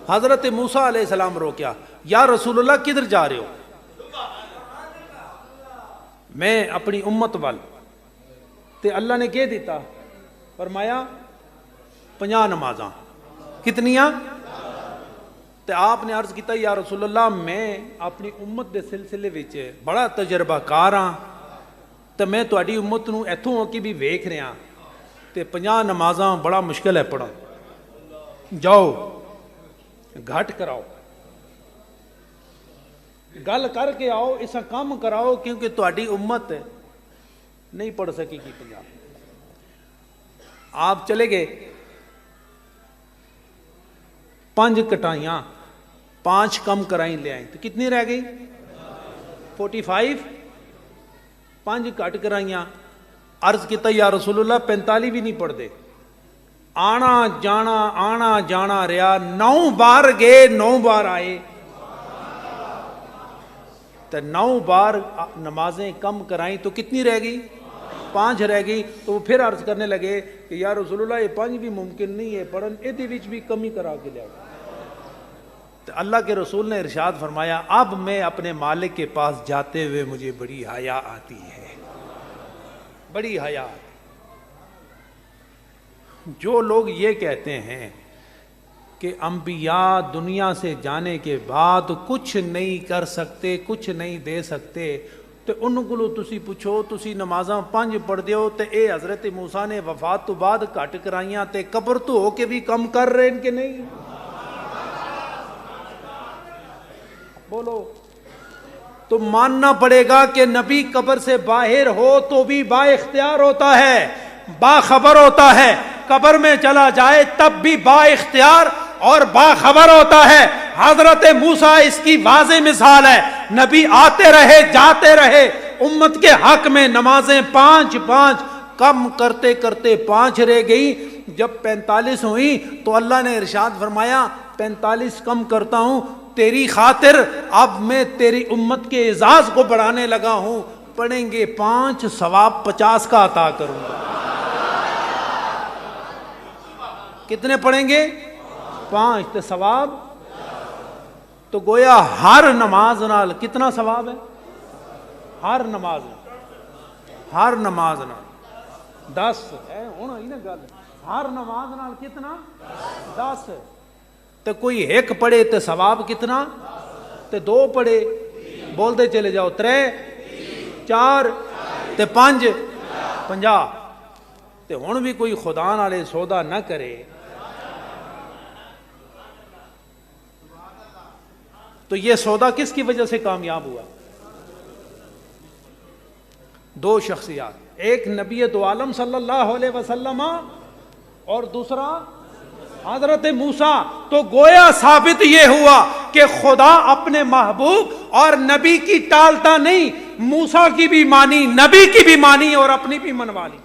حضرت موسیٰ علیہ السلام روکیا, یا رسول اللہ کدھر جا رہے ہو؟ میں اپنی امت وال. تے اللہ نے کہہ دیتا, فرمایا 50 نمازاں. کتنیاں؟ تے آپ نے عرض کیتا یا رسول اللہ میں اپنی امت دے سلسلے وچ بڑا تجربہ کار ہاں, تے میں تہاڈی امت نو ایتھوں ہو کے بھی ویکھ رہا تے 50 نمازاں بڑا مشکل ہے پڑھنا. جاؤ گھٹ کراؤ, گل کر کے آؤ, اسا کام کراؤ, کیونکہ تہاڈی امت نہیں پڑھ سکے گی 50. آپ چلے گئے, 5 کٹائیاں, 5 کم کرائیں لے آئیں, تو کتنی رہ گئی؟ 45. 5 کٹ کرائیاں. عرض کیتا یا رسول اللہ 45 بھی نہیں پڑھ دے. آنا جانا رہا, 9 بار گئے 9 بار آئے, تو 9 بار نمازیں کم کرائیں تو کتنی رہ گئی؟ 5 رہ گئی. تو وہ پھر عرض کرنے لگے کہ یا رسول اللہ یہ 5 بھی ممکن نہیں ہے پڑھن, ایدے وچ بھی کمی کرا کے لیا. تو اللہ کے رسول نے ارشاد فرمایا اب میں اپنے مالک کے پاس جاتے ہوئے مجھے بڑی حیا آتی ہے, بڑی حیا. جو لوگ یہ کہتے ہیں کہ انبیاء دنیا سے جانے کے بعد کچھ نہیں کر سکتے, کچھ نہیں دے سکتے, تو ان کو تسی پوچھو تسی نمازاں 5 پڑھ دیو تے اے حضرت موسیٰ نے وفات تو بعد گھٹ کرائیاں تے قبر تو ہو کے بھی کم کر رہے ہیں کہ نہیں؟ بولو. تو ماننا پڑے گا کہ نبی قبر سے باہر ہو تو بھی با اختیار ہوتا ہے, باخبر ہوتا ہے. قبر میں چلا جائے تب بھی با اختیار اور باخبر ہوتا ہے. حضرت موسیٰ اس کی واضح مثال ہے. نبی آتے رہے جاتے رہے, امت کے حق میں نمازیں 5 کم کرتے کرتے 5 رہ گئی. جب 45 ہوئی تو اللہ نے ارشاد فرمایا 45 کم کرتا ہوں تیری خاطر, اب میں تیری امت کے اعزاز کو بڑھانے لگا ہوں. پڑھیں گے 5 ثواب 50 کا عطا کروں گا. کتنے پڑھیں گے؟ 5 تو ثواب. تو گویا ہر نماز نال کتنا ثواب ہے؟ ہر نماز نال 10 ہے ہونا ہی نا گل. ہر نماز نال کتنا؟ 10. تو کوئی ایک پڑھے تو ثواب کتنا؟ تو 2 پڑھے, بولتے چلے جاؤ, 3 4 تے 5 50. تے ہن بھی کوئی خدا نالے سودا نہ کرے تو یہ سودا کس کی وجہ سے کامیاب ہوا؟ 2 شخصیات, ایک نبی دو عالم صلی اللہ علیہ وسلم اور دوسرا حضرت موسیٰ. تو گویا ثابت یہ ہوا کہ خدا اپنے محبوب اور نبی کی ٹالتا نہیں, موسیٰ کی بھی مانی, نبی کی بھی مانی اور اپنی بھی منوا لی.